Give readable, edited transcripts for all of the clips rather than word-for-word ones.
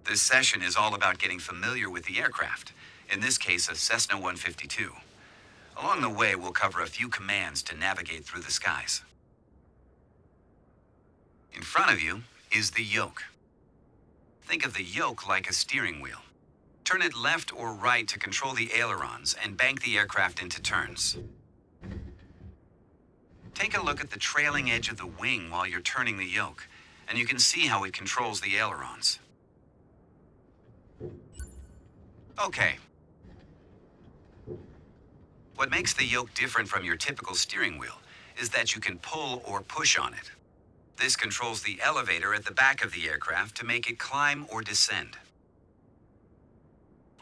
This session is all about getting familiar with the aircraft, in this case a Cessna 152. Along the way, we'll cover a few commands to navigate through the skies. In front of you is the yoke. Think of the yoke like a steering wheel. Turn it left or right to control the ailerons and bank the aircraft into turns. Take a look at the trailing edge of the wing while you're turning the yoke, and you can see how it controls the ailerons. Okay. What makes the yoke different from your typical steering wheel is that you can pull or push on it. This controls the elevator at the back of the aircraft to make it climb or descend.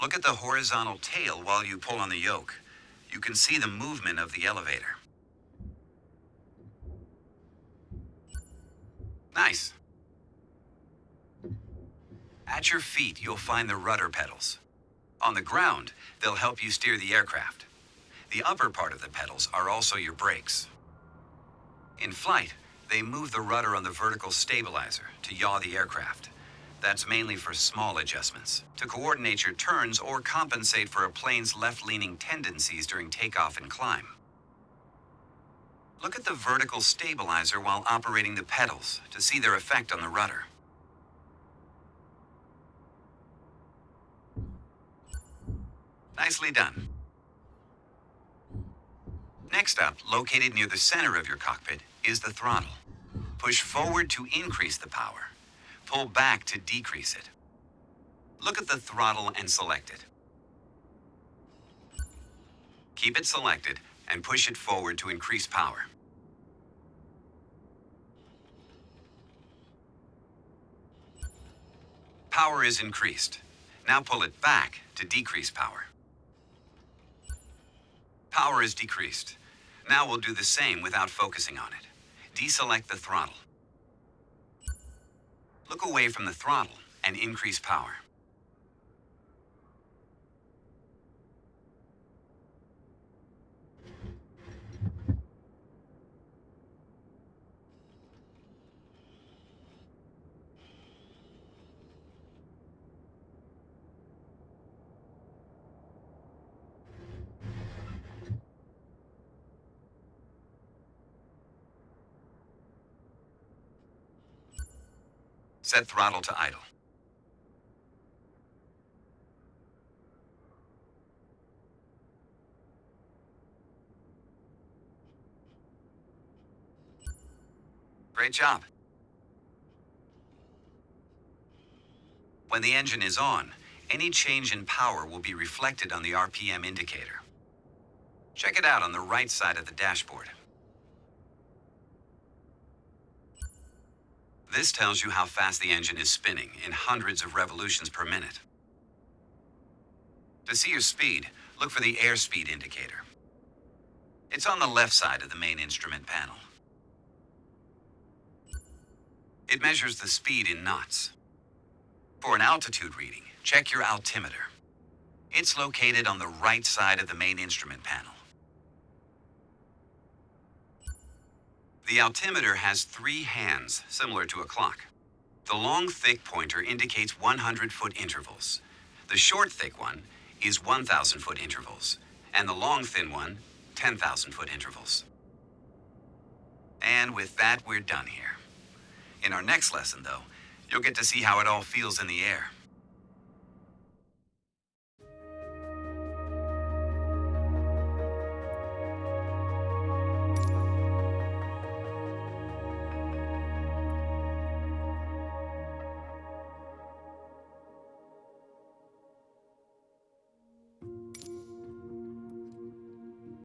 Look at the horizontal tail while you pull on the yoke. You can see the movement of the elevator. Nice. At your feet, you'll find the rudder pedals. On the ground, they'll help you steer the aircraft. The upper part of the pedals are also your brakes. In flight, they move the rudder on the vertical stabilizer to yaw the aircraft. That's mainly for small adjustments, to coordinate your turns or compensate for a plane's left-leaning tendencies during takeoff and climb. Look at the vertical stabilizer while operating the pedals to see their effect on the rudder. Nicely done. Next up, located near the center of your cockpit, is the throttle. Push forward to increase the power. Pull back to decrease it. Look at the throttle and select it. Keep it selected and push it forward to increase power. Power is increased. Now pull it back to decrease power. Power is decreased. Now we'll do the same without focusing on it. Deselect the throttle. Look away from the throttle and increase power. Set throttle to idle. Great job. When the engine is on, any change in power will be reflected on the RPM indicator. Check it out on the right side of the dashboard. This tells you how fast the engine is spinning in hundreds of revolutions per minute. To see your speed, look for the airspeed indicator. It's on the left side of the main instrument panel. It measures the speed in knots. For an altitude reading, check your altimeter. It's located on the right side of the main instrument panel. The altimeter has 3 hands, similar to a clock. The long, thick pointer indicates 100-foot intervals. The short, thick one is 1,000-foot intervals, and the long, thin one, 10,000-foot intervals. And with that, we're done here. In our next lesson, though, you'll get to see how it all feels in the air.